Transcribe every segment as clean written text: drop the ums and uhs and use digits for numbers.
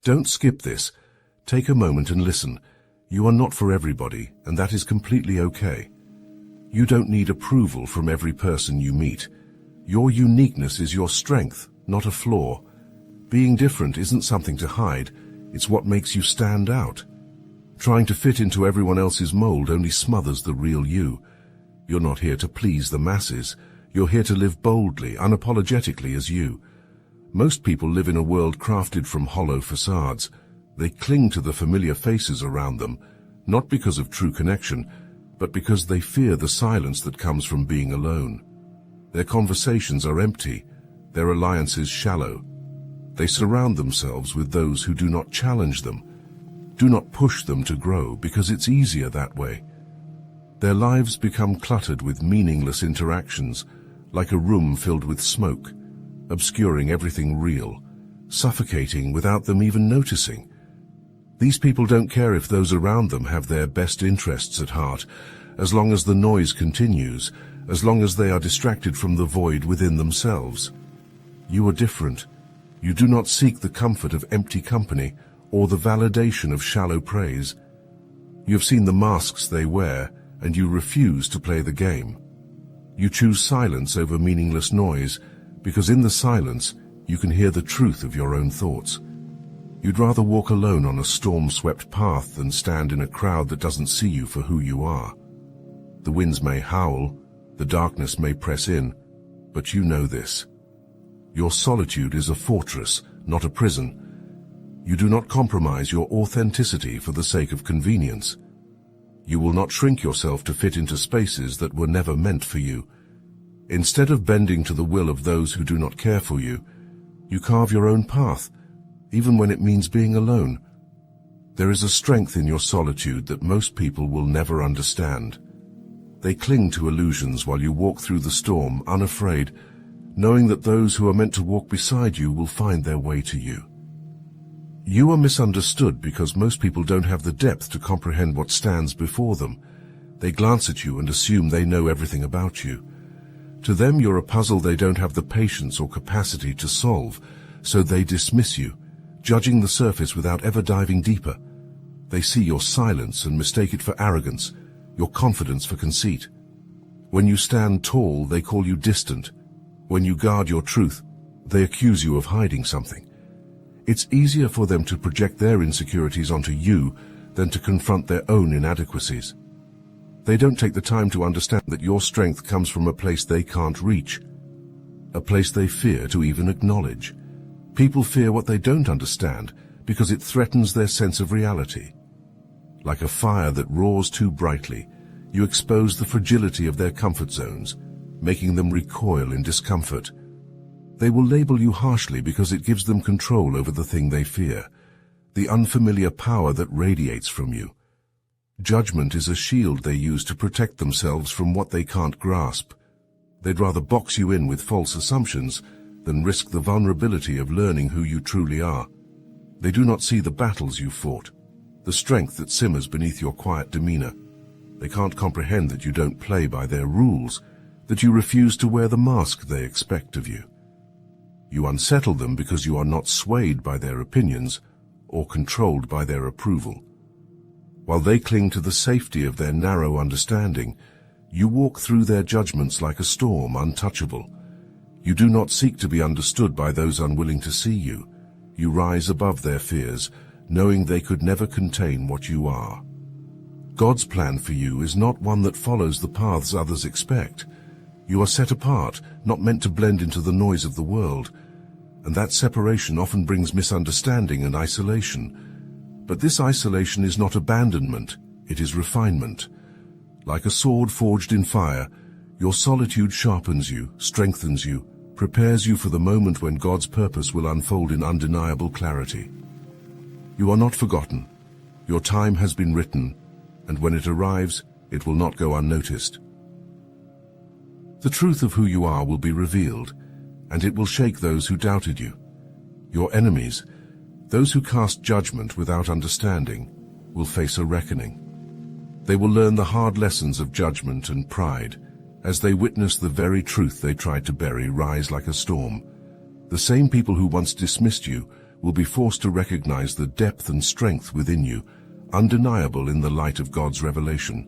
Don't skip this. Take a moment and listen. You are not for everybody, and that is completely okay. You don't need approval from every person you meet. Your uniqueness is your strength, not a flaw. Being different isn't something to hide, it's what makes you stand out. Trying to fit into everyone else's mold only smothers the real you. You're not here to please the masses. You're here to live boldly, unapologetically as you. Most people live in a world crafted from hollow facades. They cling to the familiar faces around them, not because of true connection, but because they fear the silence that comes from being alone. Their conversations are empty, their alliances shallow. They surround themselves with those who do not challenge them, do not push them to grow, because it's easier that way. Their lives become cluttered with meaningless interactions, like a room filled with smoke, obscuring everything real, suffocating without them even noticing. These people don't care if those around them have their best interests at heart, as long as the noise continues, as long as they are distracted from the void within themselves. You are different. You do not seek the comfort of empty company or the validation of shallow praise. You have seen the masks they wear, and you refuse to play the game. You choose silence over meaningless noise, because in the silence you can hear the truth of your own thoughts. You'd rather walk alone on a storm-swept path than stand in a crowd that doesn't see you for who you are. The winds may howl, the darkness may press in, but you know this. Your solitude is a fortress, not a prison. You do not compromise your authenticity for the sake of convenience. You will not shrink yourself to fit into spaces that were never meant for you. Instead of bending to the will of those who do not care for you, you carve your own path, even when it means being alone. There is a strength in your solitude that most people will never understand. They cling to illusions while you walk through the storm, unafraid, knowing that those who are meant to walk beside you will find their way to you. You are misunderstood because most people don't have the depth to comprehend what stands before them. They glance at you and assume they know everything about you. To them, you're a puzzle they don't have the patience or capacity to solve, so they dismiss you, judging the surface without ever diving deeper. They see your silence and mistake it for arrogance, your confidence for conceit. When you stand tall, they call you distant. When you guard your truth, they accuse you of hiding something. It's easier for them to project their insecurities onto you than to confront their own inadequacies. They don't take the time to understand that your strength comes from a place they can't reach, a place they fear to even acknowledge. People fear what they don't understand because it threatens their sense of reality. Like a fire that roars too brightly, you expose the fragility of their comfort zones, making them recoil in discomfort. They will label you harshly because it gives them control over the thing they fear, the unfamiliar power that radiates from you. Judgment is a shield they use to protect themselves from what they can't grasp. They'd rather box you in with false assumptions than risk the vulnerability of learning who you truly are. They do not see the battles you fought, the strength that simmers beneath your quiet demeanor. They can't comprehend that you don't play by their rules, that you refuse to wear the mask they expect of you. You unsettle them because you are not swayed by their opinions or controlled by their approval. While they cling to the safety of their narrow understanding, you walk through their judgments like a storm, untouchable. You do not seek to be understood by those unwilling to see you. You rise above their fears, knowing they could never contain what you are. God's plan for you is not one that follows the paths others expect. You are set apart, not meant to blend into the noise of the world, and that separation often brings misunderstanding and isolation. But this isolation is not abandonment, it is refinement. Like a sword forged in fire, your solitude sharpens you, strengthens you, prepares you for the moment when God's purpose will unfold in undeniable clarity. You are not forgotten. Your time has been written, and when it arrives, it will not go unnoticed. The truth of who you are will be revealed, and it will shake those who doubted you. Your enemies, those who cast judgment without understanding, will face a reckoning. They will learn the hard lessons of judgment and pride as they witness the very truth they tried to bury rise like a storm. The same people who once dismissed you will be forced to recognize the depth and strength within you, undeniable in the light of God's revelation.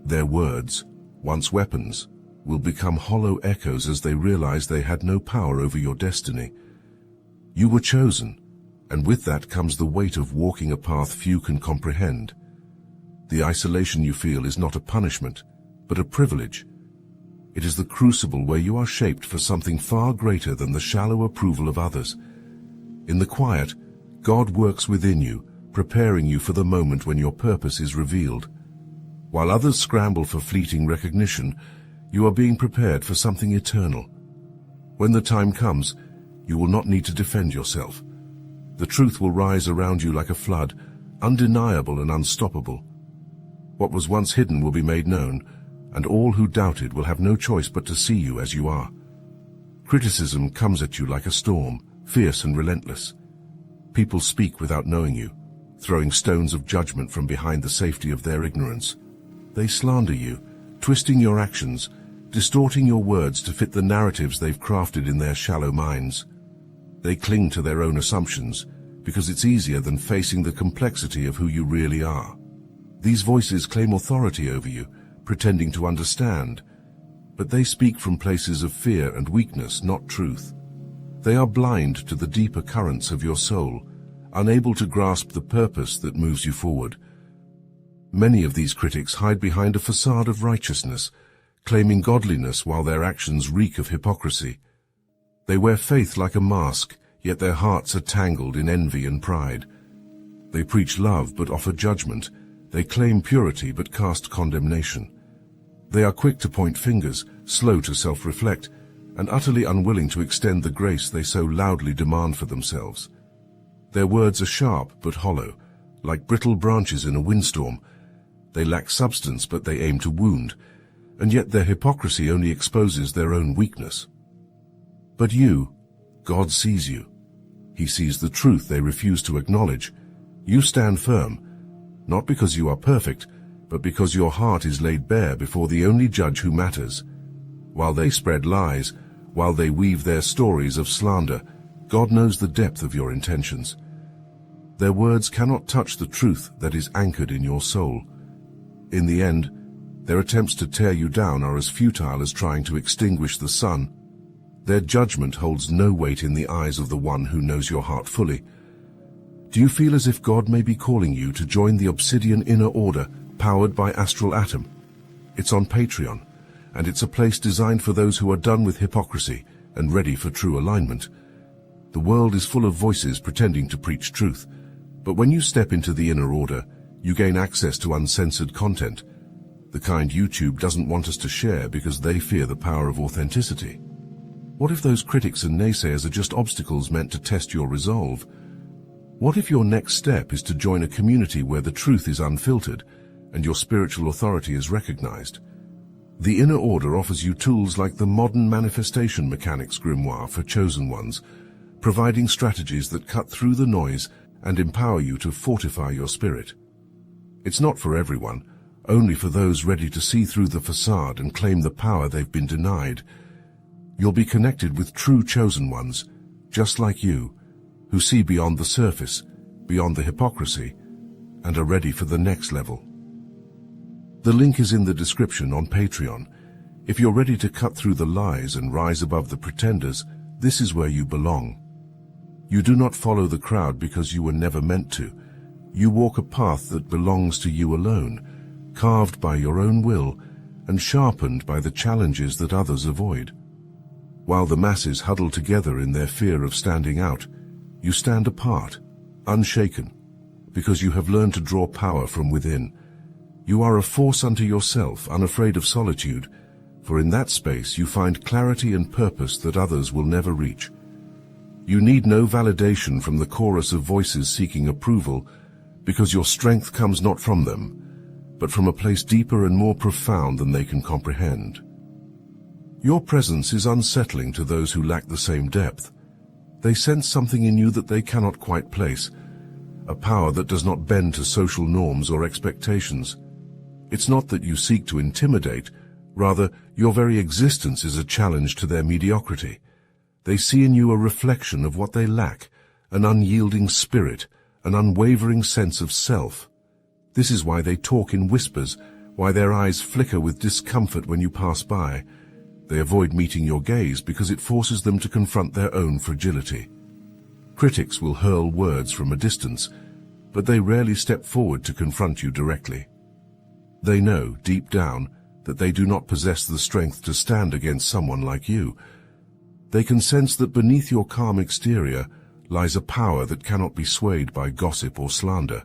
Their words, once weapons, will become hollow echoes as they realize they had no power over your destiny. You were chosen, and with that comes the weight of walking a path few can comprehend. The isolation you feel is not a punishment, but a privilege. It is the crucible where you are shaped for something far greater than the shallow approval of others. In the quiet, God works within you, preparing you for the moment when your purpose is revealed. While others scramble for fleeting recognition, you are being prepared for something eternal. When the time comes, you will not need to defend yourself. The truth will rise around you like a flood, undeniable and unstoppable. What was once hidden will be made known, and all who doubted will have no choice but to see you as you are. Criticism comes at you like a storm, fierce and relentless. People speak without knowing you, throwing stones of judgment from behind the safety of their ignorance. They slander you, twisting your actions, distorting your words to fit the narratives they've crafted in their shallow minds. They cling to their own assumptions, because it's easier than facing the complexity of who you really are. These voices claim authority over you, pretending to understand, but they speak from places of fear and weakness, not truth. They are blind to the deeper currents of your soul, unable to grasp the purpose that moves you forward. Many of these critics hide behind a facade of righteousness, claiming godliness while their actions reek of hypocrisy. They wear faith like a mask, yet their hearts are tangled in envy and pride. They preach love but offer judgment. They claim purity but cast condemnation. They are quick to point fingers, slow to self-reflect, and utterly unwilling to extend the grace they so loudly demand for themselves. Their words are sharp but hollow, like brittle branches in a windstorm. They lack substance but they aim to wound, and yet their hypocrisy only exposes their own weakness. But you, God sees you. He sees the truth they refuse to acknowledge. You stand firm, not because you are perfect, but because your heart is laid bare before the only judge who matters. While they spread lies, while they weave their stories of slander, God knows the depth of your intentions. Their words cannot touch the truth that is anchored in your soul. In the end, their attempts to tear you down are as futile as trying to extinguish the sun. Their judgment holds no weight in the eyes of the one who knows your heart fully. Do you feel as if God may be calling you to join the Obsidian Inner Order, powered by Astral Atom? It's on Patreon, and it's a place designed for those who are done with hypocrisy and ready for true alignment. The world is full of voices pretending to preach truth, but when you step into the Inner Order, you gain access to uncensored content, the kind YouTube doesn't want us to share because they fear the power of authenticity. What if those critics and naysayers are just obstacles meant to test your resolve? What if your next step is to join a community where the truth is unfiltered and your spiritual authority is recognized? The Inner Order offers you tools like the Modern Manifestation Mechanics Grimoire for chosen ones, providing strategies that cut through the noise and empower you to fortify your spirit. It's not for everyone, only for those ready to see through the facade and claim the power they've been denied. You'll be connected with true chosen ones, just like you, who see beyond the surface, beyond the hypocrisy, and are ready for the next level. The link is in the description on Patreon. If you're ready to cut through the lies and rise above the pretenders, this is where you belong. You do not follow the crowd because you were never meant to. You walk a path that belongs to you alone, carved by your own will and sharpened by the challenges that others avoid. While the masses huddle together in their fear of standing out, you stand apart, unshaken, because you have learned to draw power from within. You are a force unto yourself, unafraid of solitude, for in that space you find clarity and purpose that others will never reach. You need no validation from the chorus of voices seeking approval, because your strength comes not from them, but from a place deeper and more profound than they can comprehend. Your presence is unsettling to those who lack the same depth. They sense something in you that they cannot quite place, a power that does not bend to social norms or expectations. It's not that you seek to intimidate, rather, your very existence is a challenge to their mediocrity. They see in you a reflection of what they lack, an unyielding spirit, an unwavering sense of self. This is why they talk in whispers, why their eyes flicker with discomfort when you pass by. They avoid meeting your gaze because it forces them to confront their own fragility. Critics will hurl words from a distance, but they rarely step forward to confront you directly. They know, deep down, that they do not possess the strength to stand against someone like you. They can sense that beneath your calm exterior lies a power that cannot be swayed by gossip or slander.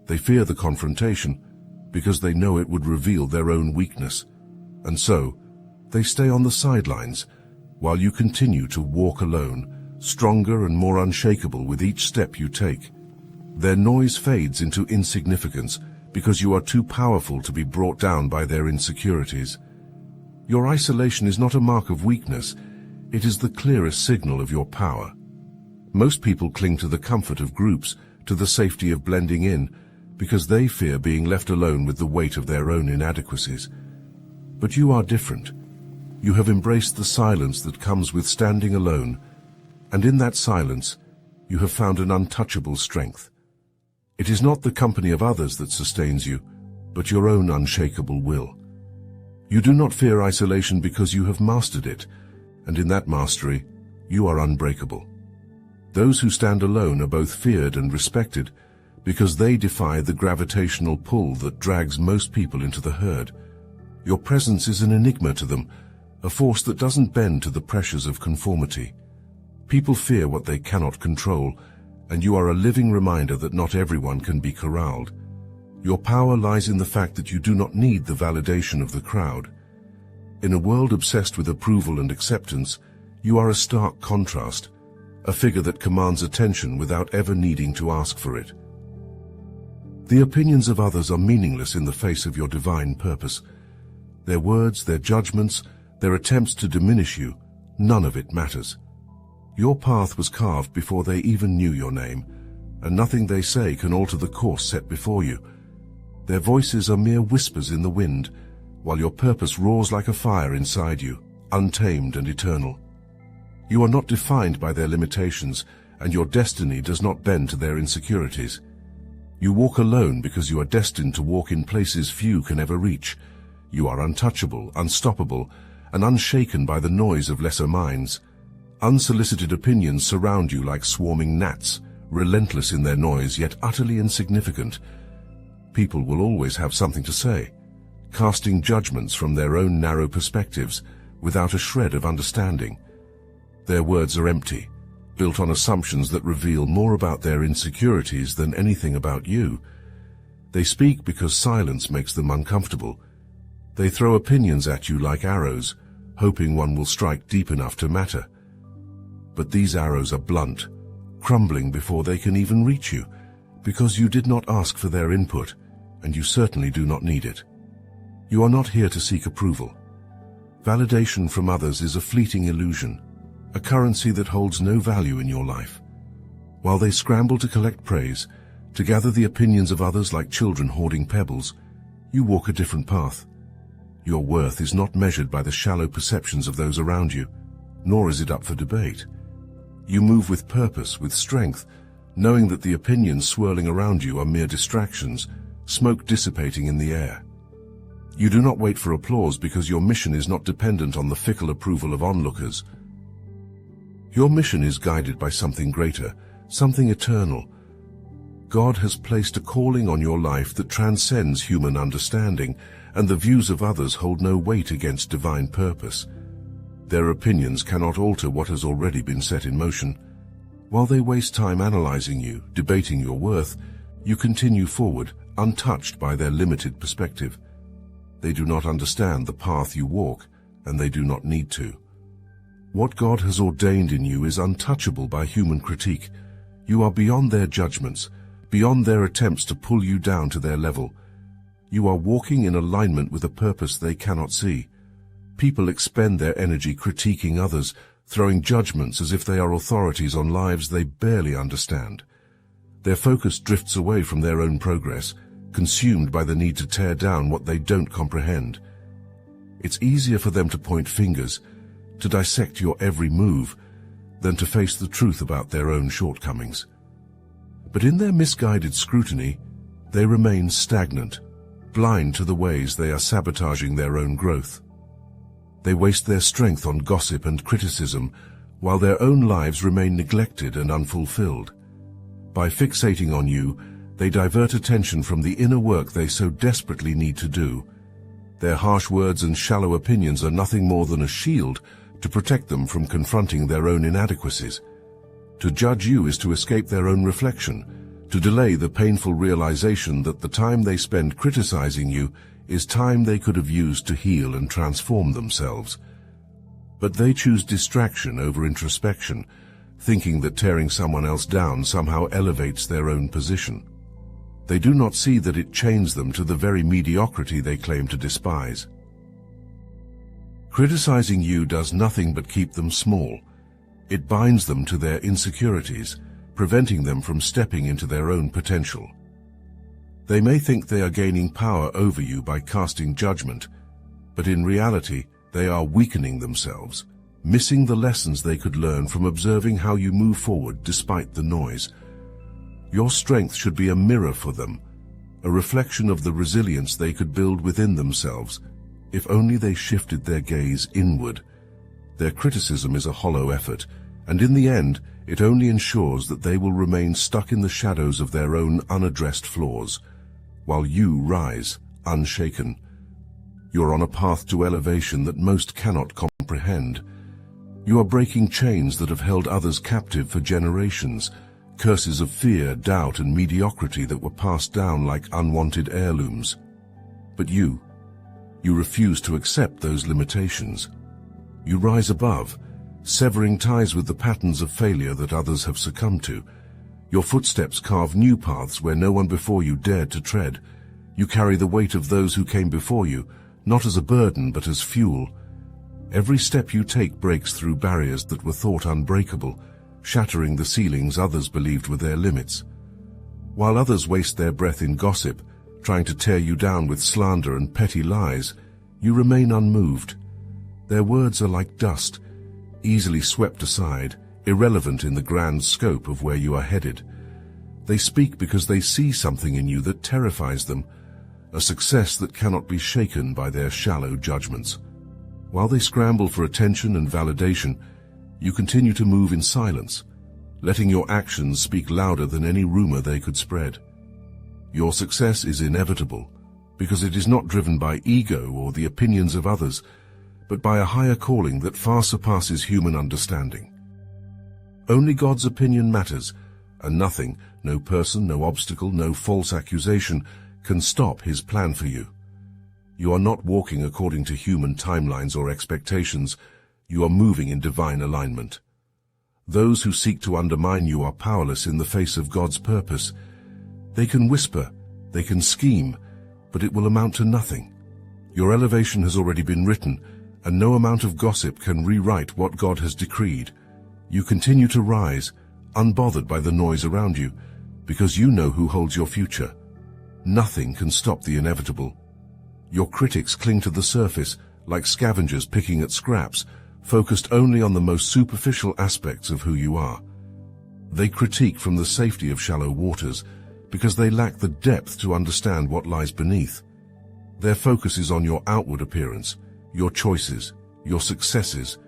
They fear the confrontation because they know it would reveal their own weakness, and so they stay on the sidelines while you continue to walk alone, stronger and more unshakable with each step you take. Their noise fades into insignificance because you are too powerful to be brought down by their insecurities. Your isolation is not a mark of weakness, it is the clearest signal of your power. Most people cling to the comfort of groups, to the safety of blending in, because they fear being left alone with the weight of their own inadequacies. But you are different. You have embraced the silence that comes with standing alone, and in that silence, you have found an untouchable strength. It is not the company of others that sustains you, but your own unshakable will. You do not fear isolation because you have mastered it, and in that mastery, you are unbreakable. Those who stand alone are both feared and respected because they defy the gravitational pull that drags most people into the herd. Your presence is an enigma to them, a force that doesn't bend to the pressures of conformity. People fear what they cannot control, and you are a living reminder that not everyone can be corralled. Your power lies in the fact that you do not need the validation of the crowd. In a world obsessed with approval and acceptance, you are a stark contrast, a figure that commands attention without ever needing to ask for it. The opinions of others are meaningless in the face of your divine purpose. Their words, their judgments, their attempts to diminish you, none of it matters. Your path was carved before they even knew your name, and nothing they say can alter the course set before you. Their voices are mere whispers in the wind, while your purpose roars like a fire inside you, untamed and eternal. You are not defined by their limitations, and your destiny does not bend to their insecurities. You walk alone because you are destined to walk in places few can ever reach. You are untouchable, unstoppable, and unshaken by the noise of lesser minds. Unsolicited opinions surround you like swarming gnats, relentless in their noise yet utterly insignificant. People will always have something to say, casting judgments from their own narrow perspectives, without a shred of understanding. Their words are empty, built on assumptions that reveal more about their insecurities than anything about you. They speak because silence makes them uncomfortable. They throw opinions at you like arrows, hoping one will strike deep enough to matter. But these arrows are blunt, crumbling before they can even reach you, because you did not ask for their input, and you certainly do not need it. You are not here to seek approval. Validation from others is a fleeting illusion, a currency that holds no value in your life. While they scramble to collect praise, to gather the opinions of others like children hoarding pebbles, you walk a different path. Your worth is not measured by the shallow perceptions of those around you, nor is it up for debate. You move with purpose, with strength, knowing that the opinions swirling around you are mere distractions, smoke dissipating in the air. You do not wait for applause because your mission is not dependent on the fickle approval of onlookers. Your mission is guided by something greater, something eternal. God has placed a calling on your life that transcends human understanding, and the views of others hold no weight against divine purpose. Their opinions cannot alter what has already been set in motion. While they waste time analyzing you, debating your worth, you continue forward, untouched by their limited perspective. They do not understand the path you walk, and they do not need to. What God has ordained in you is untouchable by human critique. You are beyond their judgments, beyond their attempts to pull you down to their level. You are walking in alignment with a purpose they cannot see. People expend their energy critiquing others, throwing judgments as if they are authorities on lives they barely understand. Their focus drifts away from their own progress, consumed by the need to tear down what they don't comprehend. It's easier for them to point fingers, to dissect your every move. than to face the truth about their own shortcomings. But in their misguided scrutiny, they remain stagnant, blind to the ways they are sabotaging their own growth. They waste their strength on gossip and criticism, while their own lives remain neglected and unfulfilled. By fixating on you, they divert attention from the inner work they so desperately need to do. Their harsh words and shallow opinions are nothing more than a shield to protect them from confronting their own inadequacies. To judge you is to escape their own reflection, to delay the painful realization that the time they spend criticizing you is time they could have used to heal and transform themselves. But they choose distraction over introspection, thinking that tearing someone else down somehow elevates their own position. They do not see that it chains them to the very mediocrity they claim to despise. Criticizing you does nothing but keep them small. It binds them to their insecurities, preventing them from stepping into their own potential. They may think they are gaining power over you by casting judgment, but in reality, they are weakening themselves, missing the lessons they could learn from observing how you move forward despite the noise. Your strength should be a mirror for them, a reflection of the resilience they could build within themselves, if only they shifted their gaze inward. Their criticism is a hollow effort, and in the end, it only ensures that they will remain stuck in the shadows of their own unaddressed flaws, while you rise, unshaken. You're on a path to elevation that most cannot comprehend. You are breaking chains that have held others captive for generations, curses of fear, doubt, and mediocrity that were passed down like unwanted heirlooms. But you refuse to accept those limitations. You rise above, severing ties with the patterns of failure that others have succumbed to. Your footsteps carve new paths where no one before you dared to tread. You carry the weight of those who came before you, not as a burden but as fuel. Every step you take breaks through barriers that were thought unbreakable, shattering the ceilings others believed were their limits. While others waste their breath in gossip, trying to tear you down with slander and petty lies, you remain unmoved. Their words are like dust, easily swept aside, irrelevant in the grand scope of where you are headed. They speak because they see something in you that terrifies them, a success that cannot be shaken by their shallow judgments. While they scramble for attention and validation, you continue to move in silence, letting your actions speak louder than any rumor they could spread. Your success is inevitable, because it is not driven by ego or the opinions of others, but by a higher calling that far surpasses human understanding. Only God's opinion matters, and nothing, no person, no obstacle, no false accusation, can stop His plan for you. You are not walking according to human timelines or expectations. You are moving in divine alignment. Those who seek to undermine you are powerless in the face of God's purpose. They can whisper, they can scheme, but it will amount to nothing. Your elevation has already been written, and no amount of gossip can rewrite what God has decreed. You continue to rise, unbothered by the noise around you, because you know who holds your future. Nothing can stop the inevitable. Your critics cling to the surface, like scavengers picking at scraps, focused only on the most superficial aspects of who you are. They critique from the safety of shallow waters, because they lack the depth to understand what lies beneath. Their focus is on your outward appearance, your choices, your successes,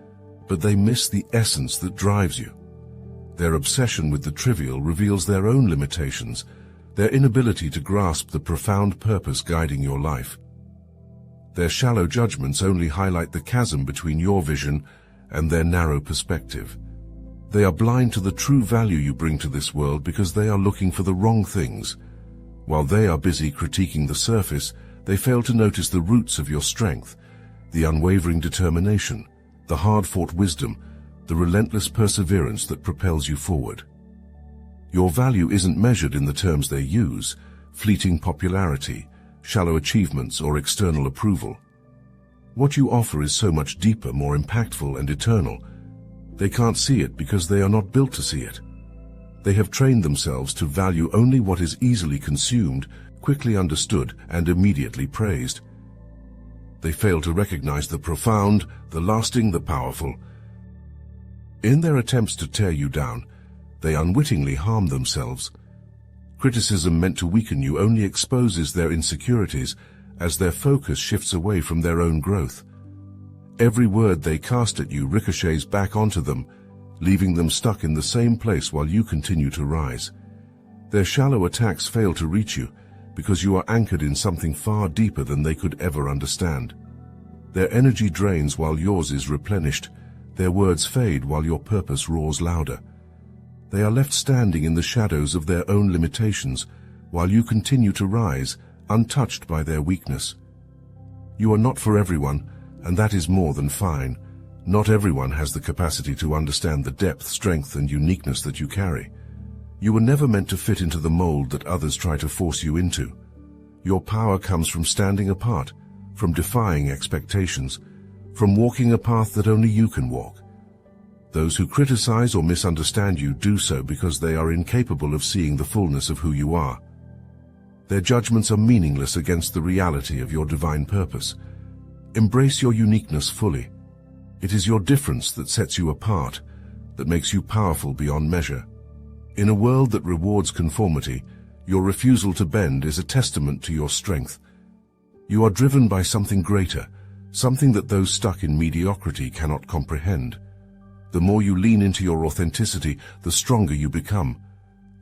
but they miss the essence that drives you. Their obsession with the trivial reveals their own limitations, their inability to grasp the profound purpose guiding your life. Their shallow judgments only highlight the chasm between your vision and their narrow perspective. They are blind to the true value you bring to this world because they are looking for the wrong things. While they are busy critiquing the surface, they fail to notice the roots of your strength, the unwavering determination, the hard-fought wisdom, the relentless perseverance that propels you forward. Your value isn't measured in the terms they use, fleeting popularity, shallow achievements, or external approval. What you offer is so much deeper, more impactful, and eternal. They can't see it because they are not built to see it. They have trained themselves to value only what is easily consumed, quickly understood, and immediately praised. They fail to recognize the profound, the lasting, the powerful. In their attempts to tear you down, they unwittingly harm themselves. Criticism meant to weaken you only exposes their insecurities as their focus shifts away from their own growth. Every word they cast at you ricochets back onto them, leaving them stuck in the same place while you continue to rise. Their shallow attacks fail to reach you because you are anchored in something far deeper than they could ever understand. Their energy drains while yours is replenished. Their words fade while your purpose roars louder. They are left standing in the shadows of their own limitations while you continue to rise, untouched by their weakness. You are not for everyone, and that is more than fine. Not everyone has the capacity to understand the depth, strength, and uniqueness that you carry. You were never meant to fit into the mold that others try to force you into. Your power comes from standing apart, from defying expectations, from walking a path that only you can walk. Those who criticize or misunderstand you do so because they are incapable of seeing the fullness of who you are. Their judgments are meaningless against the reality of your divine purpose. Embrace your uniqueness fully. It is your difference that sets you apart, that makes you powerful beyond measure. In a world that rewards conformity, your refusal to bend is a testament to your strength. You are driven by something greater, something that those stuck in mediocrity cannot comprehend. The more you lean into your authenticity, the stronger you become.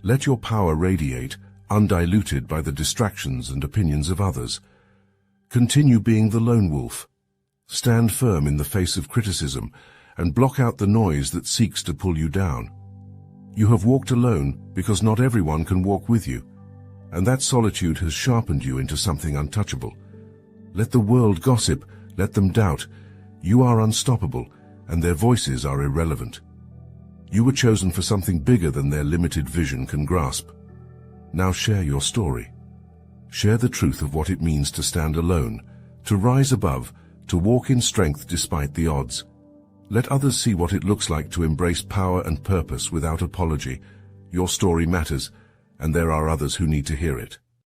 Let your power radiate, undiluted by the distractions and opinions of others. Continue being the lone wolf. Stand firm in the face of criticism and block out the noise that seeks to pull you down. You have walked alone because not everyone can walk with you, and that solitude has sharpened you into something untouchable. Let the world gossip, let them doubt. You are unstoppable, and their voices are irrelevant. You were chosen for something bigger than their limited vision can grasp. Now share your story. Share the truth of what it means to stand alone, to rise above, to walk in strength despite the odds. Let others see what it looks like to embrace power and purpose without apology. Your story matters, and there are others who need to hear it.